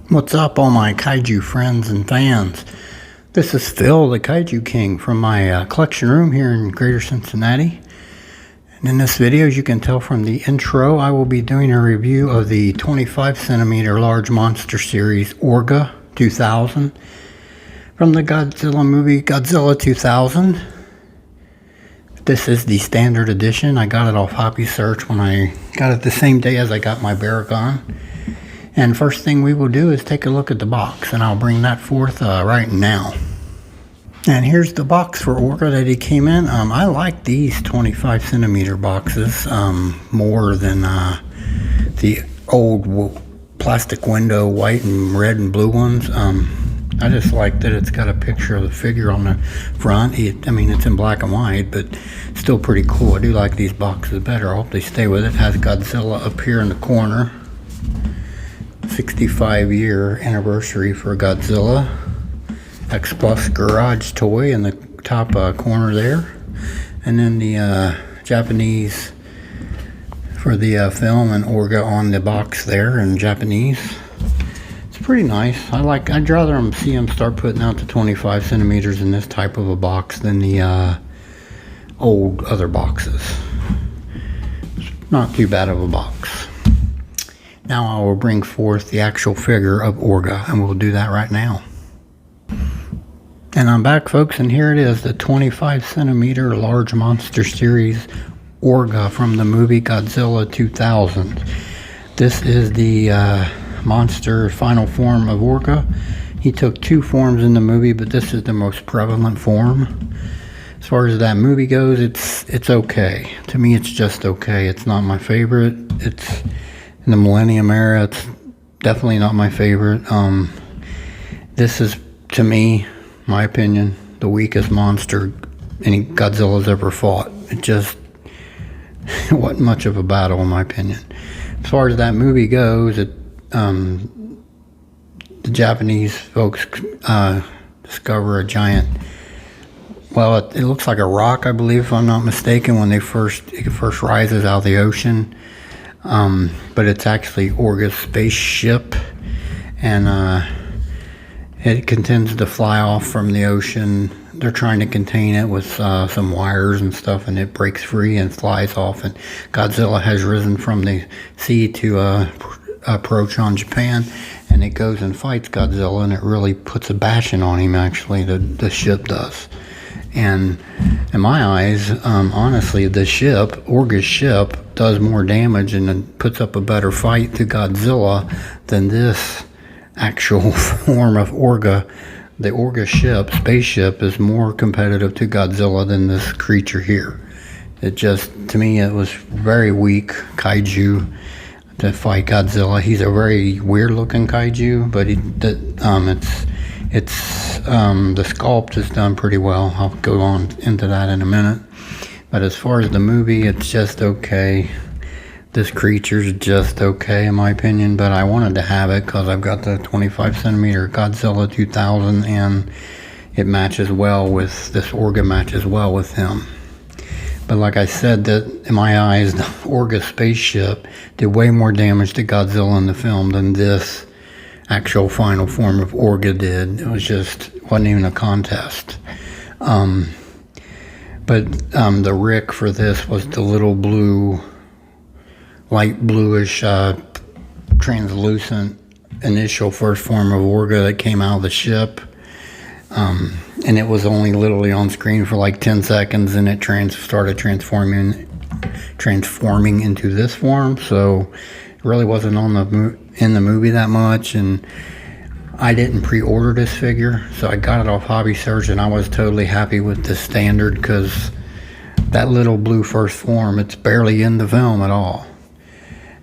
What's up, all my kaiju friends and fans? This is Phil, the Kaiju King, from my collection room here in Greater Cincinnati. And in this video, as you can tell from the intro, I will be doing a review of the 25 centimeter large monster series Orga 2000 from the Godzilla movie Godzilla 2000. This is the standard edition. I got it off Hobby Search when I got it the same day as I got my Baragon. And first thing we will do is take a look at the box, and I'll bring that forth right now. And here's the box for Orga that it came in. I like these 25 centimeter boxes more than the old plastic window white and red and blue ones. I just like that it's got a picture of the figure on the front. I mean, it's in black and white, but still pretty cool. I do like these boxes better. I hope they stay with it. It has Godzilla up here in the corner. 65-year anniversary for Godzilla. X Plus garage toy in the top corner there. And then the Japanese for the film and Orga on the box there in Japanese. It's pretty nice. I'd rather see them start putting out the 25 centimeters in this type of a box than the old other boxes. It's not too bad of a box. Now I will bring forth the actual figure of Orga, and we'll do that right now. And I'm back, folks, and here it is, the 25 centimeter large monster series Orga from the movie Godzilla 2000. This is the monster final form of Orga. He took two forms in the movie, but this is the most prevalent form. As far as that movie goes, it's okay. To me, it's just okay. It's not my favorite. It's in the Millennium era, it's definitely not my favorite. This is, to me, my opinion, the weakest monster any Godzilla's ever fought. It just wasn't much of a battle, in my opinion. As far as that movie goes, the Japanese folks discover a giant, well, it looks like a rock, I believe, if I'm not mistaken, when it first rises out of the ocean. But it's actually Orga's spaceship, and it intends to fly off from the ocean. They're trying to contain it with some wires and stuff, and it breaks free and flies off, and Godzilla has risen from the sea to approach on Japan, and it goes and fights Godzilla, and it really puts a bashing on him, actually, the ship does. And in my eyes, honestly, the ship, Orga's ship, does more damage and puts up a better fight to Godzilla than this actual form of Orga. The Orga ship, spaceship, is more competitive to Godzilla than this creature here. It just, to me, it was very weak kaiju to fight Godzilla. He's a very weird-looking kaiju, but the sculpt is done pretty well. I'll go on into that in a minute. But as far as the movie, it's just okay. This creature's just okay, in my opinion, but I wanted to have it because I've got the 25 centimeter Godzilla 2000, and it matches well with, this Orga matches well with him. But like I said, that in my eyes, the Orga spaceship did way more damage to Godzilla in the film than this actual final form of Orga did. It was just, wasn't even a contest. But the Rick for this was the little blue, light bluish, translucent initial first form of Orga that came out of the ship. And it was only literally on screen for like 10 seconds, and it started transforming into this form. So it really wasn't in the movie that much, and I didn't pre-order this figure, so I got it off Hobby Search, and I was totally happy with the standard, because that little blue first form, it's barely in the film at all.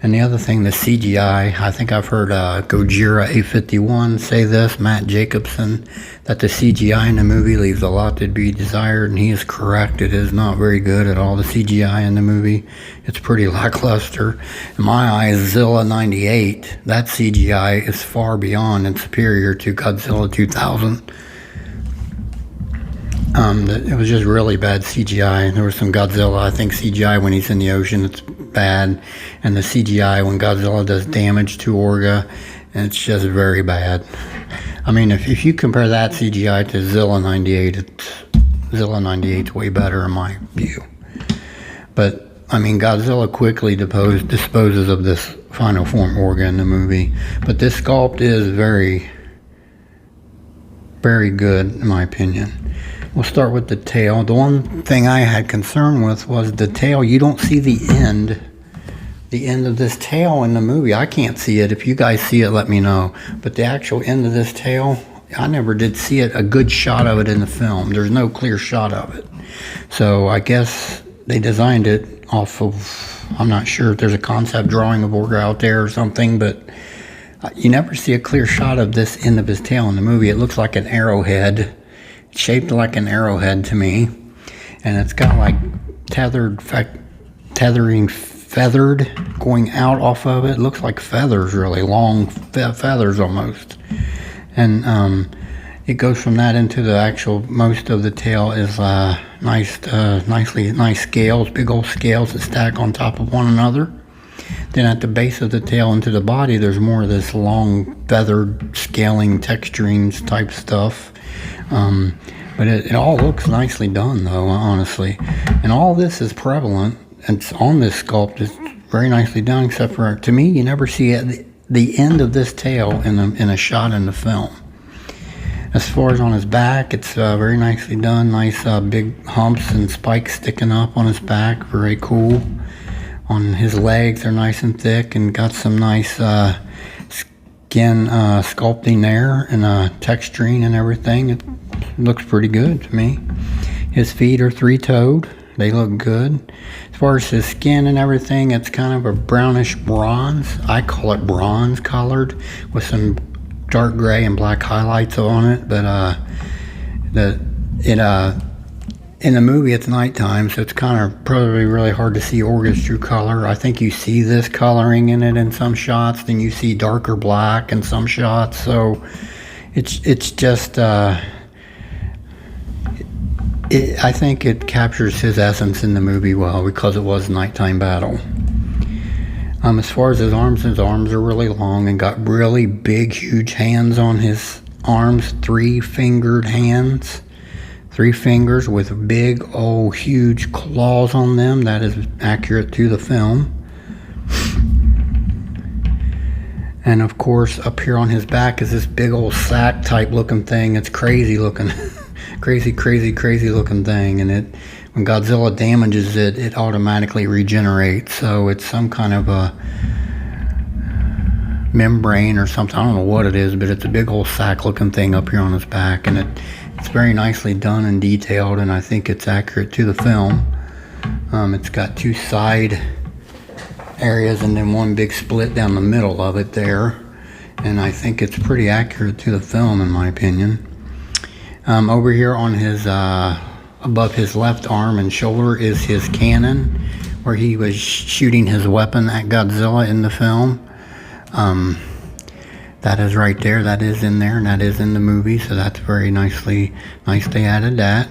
And the other thing, the CGI, I think I've heard Gojira 851 say this, Matt Jacobson, that the CGI in the movie leaves a lot to be desired, and he is correct. It is not very good at all, the CGI in the movie. It's pretty lackluster. In my eyes, Zilla 98, that CGI is far beyond and superior to Godzilla 2000. It was just really bad CGI. There was some Godzilla, I think CGI when he's in the ocean, it's bad. And the CGI when Godzilla does damage to Orga, and it's just very bad. I mean, if you compare that CGI to Zilla 98, Zilla 98's way better in my view. But I mean, Godzilla quickly disposes of this final form Orga in the movie. But this sculpt is very, very good in my opinion. We'll start with the tail. The one thing I had concern with was the tail. You don't see the end of this tail in the movie. I can't see it. If you guys see it, let me know. But the actual end of this tail, I never did see it, a good shot of it in the film. There's no clear shot of it. So I guess they designed it off of, I'm not sure if there's a concept drawing of Orga out there or something, but you never see a clear shot of this end of his tail in the movie. It looks like an arrowhead. It's shaped like an arrowhead to me. And it's got like feathered going out off of it. It looks like feathers, really long feathers almost. And it goes from that into the actual, most of the tail is nice scales, big old scales that stack on top of one another. Then at the base of the tail into the body, there's more of this long feathered scaling texturings type stuff. But it all looks nicely done though, honestly. And all this is prevalent. It's on this sculpt. It's very nicely done, except for, to me, you never see the end of this tail in a shot in the film. As far as on his back, it's very nicely done. Nice big humps and spikes sticking up on his back. Very cool. On his legs, they're nice and thick and got some nice skin sculpting there and texturing and everything. It looks pretty good to me. His feet are three-toed. They look good. As far as his skin and everything, it's kind of a brownish bronze. I call it bronze colored with some dark gray and black highlights on it. But in the movie it's nighttime, so it's kind of probably really hard to see Orga's true color. I think you see this coloring in it in some shots, then you see darker black in some shots. So it's just I think it captures his essence in the movie well because it was a nighttime battle. As far as his arms are really long and got really big, huge hands on his arms. 3-fingered hands. 3 fingers with big, old, huge claws on them. That is accurate to the film. And of course, up here on his back is this big old sack type looking thing. It's crazy looking. crazy looking thing. And when Godzilla damages it, it automatically regenerates. So it's some kind of a membrane or something. I don't know what it is, but it's a big old sack looking thing up here on his back. And it's very nicely done and detailed, and I think it's accurate to the film. It's got 2 side areas and then one big split down the middle of it there. And I think it's pretty accurate to the film in my opinion. Over here on his, above his left arm and shoulder is his cannon, where he was shooting his weapon at Godzilla in the film. That is right there, that is in there, and that is in the movie, so that's very nice they added that.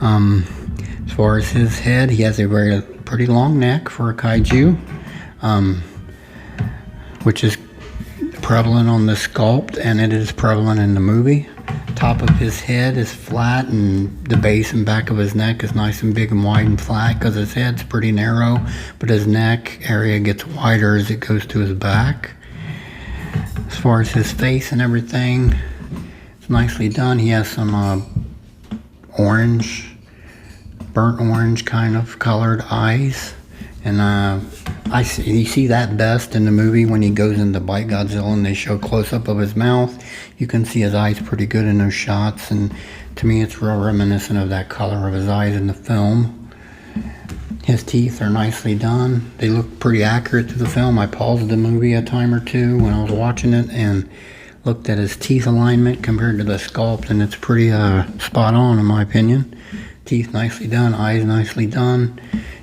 As far as his head, he has a pretty long neck for a kaiju, which is prevalent on the sculpt, and it is prevalent in the movie. Top of his head is flat, and the base and back of his neck is nice and big and wide and flat because his head's pretty narrow, but his neck area gets wider as it goes to his back. As far as his face and everything, it's nicely done. He has some burnt orange kind of colored eyes, and you see that best in the movie when he goes in to bite Godzilla and they show a close-up of his mouth. You can see his eyes pretty good in those shots, and to me it's real reminiscent of that color of his eyes in the film. His teeth are nicely done. They look pretty accurate to the film. I paused the movie a time or two when I was watching it and looked at his teeth alignment compared to the sculpt, and it's pretty spot on in my opinion. Teeth nicely done, eyes nicely done.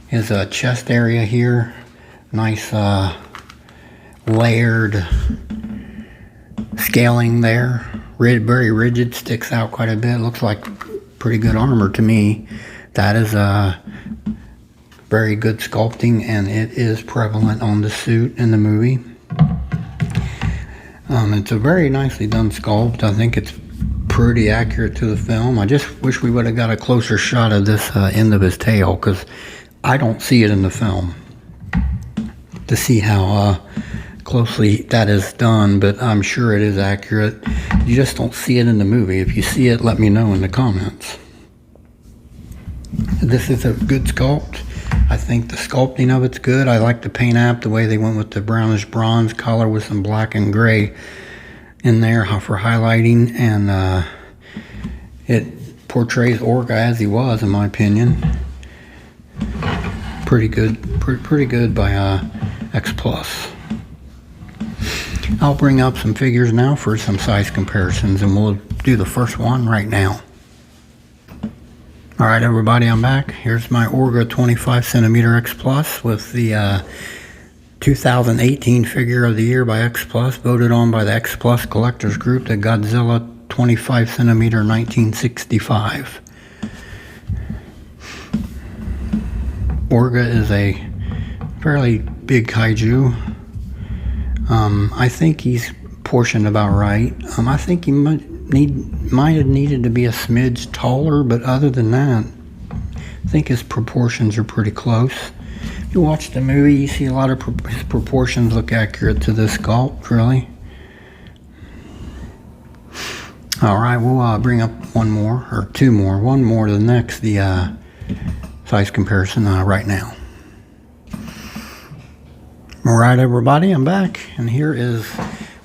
His chest area here, nice layered scaling there. Very rigid, sticks out quite a bit. Looks like pretty good armor to me. That is very good sculpting, and it is prevalent on the suit in the movie. It's a very nicely done sculpt. I think it's pretty accurate to the film. I just wish we would have got a closer shot of this end of his tail, because I don't see it in the film to see how closely that is done, but I'm sure it is accurate. You just don't see it in the movie. If you see it, let me know in the comments. This is a good sculpt. I think the sculpting of it's good. I like the paint app, the way they went with the brownish bronze color with some black and gray in there for highlighting, and it portrays Orga as he was, in my opinion. Pretty good, pretty good by X Plus. I'll bring up some figures now for some size comparisons, and we'll do the first one right now. Alright everybody, I'm back. Here's my Orga 25 centimeter X Plus with the 2018 figure of the year by X Plus, voted on by the X Plus collectors group, the Godzilla 25 centimeter 1965. Orga is a fairly big kaiju. I think he's portioned about right. I think he might have needed to be a smidge taller, but other than that, I think his proportions are pretty close. If you watch the movie, you see a lot of his proportions look accurate to this sculpt, really. Alright, we'll bring up one more, or two more. One more to the next, the size comparison right now. Alright everybody, I'm back, and here is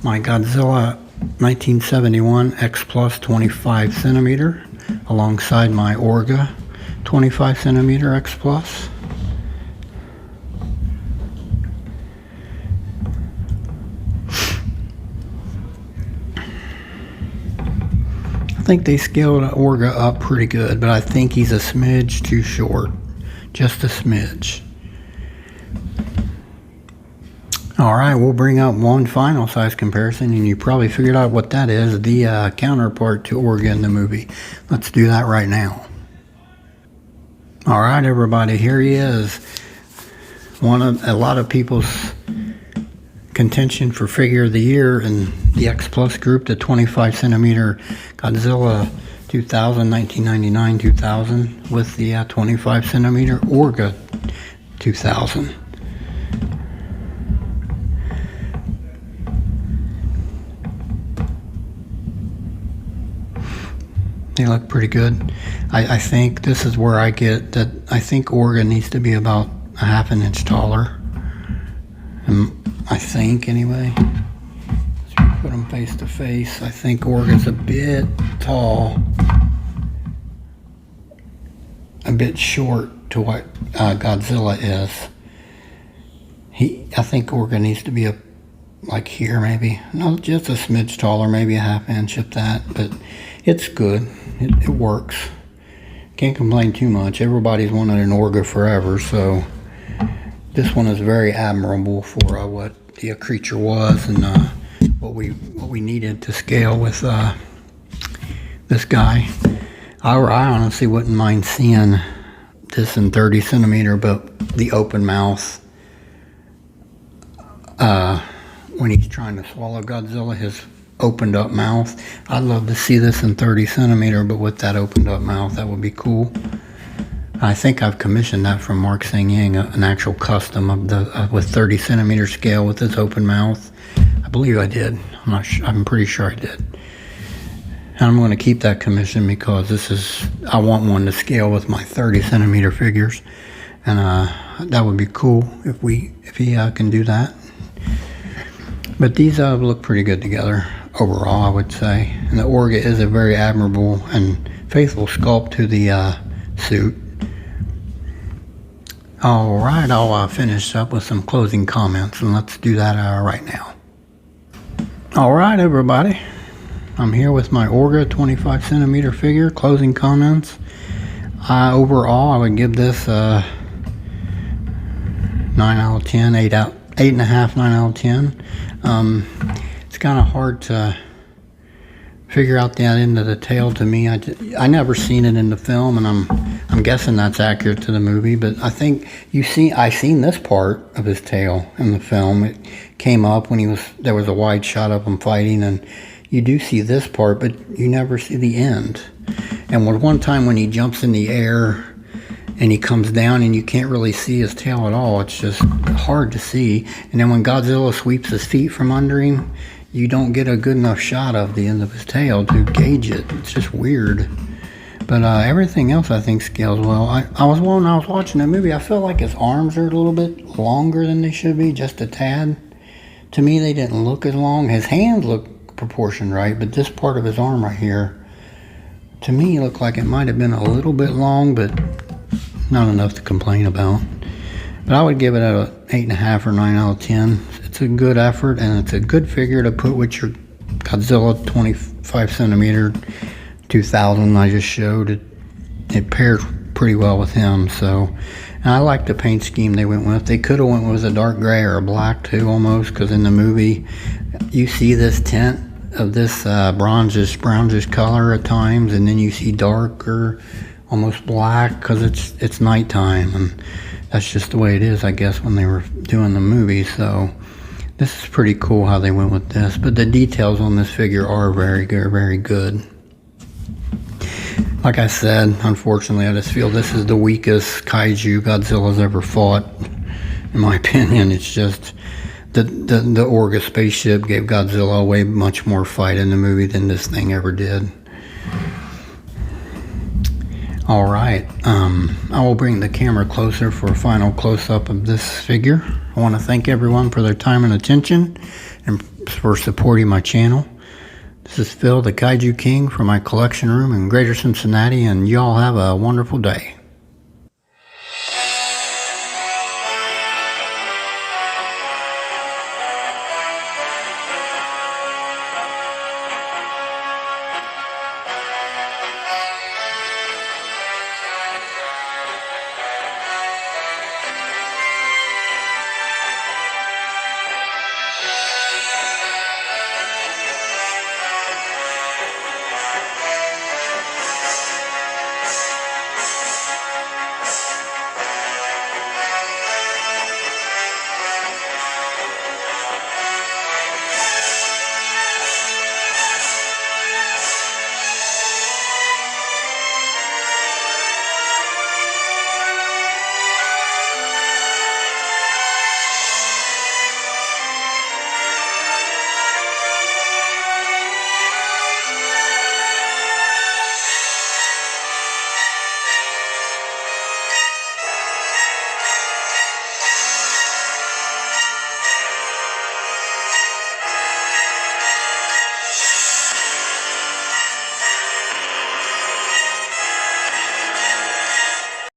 my Godzilla 1971 X Plus 25 centimeter alongside my Orga 25 centimeter X Plus. I think they scaled Orga up pretty good, but I think he's a smidge too short, just a smidge. Alright, we'll bring up one final size comparison, and you probably figured out what that is, the counterpart to Orga in the movie. Let's do that right now. Alright everybody, here he is. One of a lot of people's contention for figure of the year in the X Plus group, the 25 centimeter Godzilla 2000, 1999, 2000, with the 25 centimeter Orga 2000. They look pretty good. I think this is where I get that. I think Orga needs to be about a half an inch taller. I think, anyway. So we put them face to face. I think Orga's a bit tall, a bit short to what Godzilla is. I think Orga needs to be like here, maybe. No, just a smidge taller, maybe a half inch at that, but it's good. It works. Can't complain too much. Everybody's wanted an Orga forever, so this one is very admirable for what the creature was and what we needed to scale with this guy. I honestly wouldn't mind seeing this in 30 centimeter, but the open mouth when he's trying to swallow Godzilla, his opened up mouth. I'd love to see this in 30 centimeter, but with that opened up mouth, that would be cool. I think I've commissioned that from Mark Sang-Yang, an actual custom of the with 30 centimeter scale with his open mouth. I believe I did. I'm not sure. I'm pretty sure I did. And I'm going to keep that commission because I want one to scale with my 30 centimeter figures, and that would be cool if he can do that. But these look pretty good together overall, I would say. And the Orga is a very admirable and faithful sculpt to the suit. Alright, I'll finish up with some closing comments, and let's do that right now. Alright everybody, I'm here with my Orga 25 centimeter figure. Closing comments. Overall, I would give this 9 out of 10, 8.5, 9 out of 10. It's kind of hard to figure out that end of the tail to me. I never seen it in the film, and I'm I'm guessing that's accurate to the movie, but I think I seen this part of his tail in the film. It came up when there was a wide shot of him fighting, and you do see this part, but you never see the end. And one time when he jumps in the air and he comes down and you can't really see his tail at all, it's just hard to see. And then when Godzilla sweeps his feet from under him, you don't get a good enough shot of the end of his tail to gauge it. It's just weird. But everything else I think scales well. When I was watching the movie, I felt like his arms are a little bit longer than they should be, just a tad. To me, they didn't look as long. His hands look proportioned right, but this part of his arm right here, to me, looked like it might have been a little bit long, but not enough to complain about. But I would give it a 8.5 or 9 out of 10. It's a good effort, and it's a good figure to put with your Godzilla 25 centimeter 2000 I just showed. It pairs pretty well with him. So, and I like the paint scheme they went with. They could have went with a dark gray or a black too, almost, because in the movie you see this tint of this brownish color at times, and then you see darker, almost black, because it's nighttime, and that's just the way it is, I guess, when they were doing the movie. So this is pretty cool how they went with this, but the details on this figure are very good, very good. Like I said, unfortunately, I just feel this is the weakest kaiju Godzilla's ever fought, in my opinion. It's just the Orga spaceship gave Godzilla way much more fight in the movie than this thing ever did. All right, I will bring the camera closer for a final close-up of this figure. I want to thank everyone for their time and attention and for supporting my channel. This is Phil, the Kaiju King, from my collection room in Greater Cincinnati, and y'all have a wonderful day.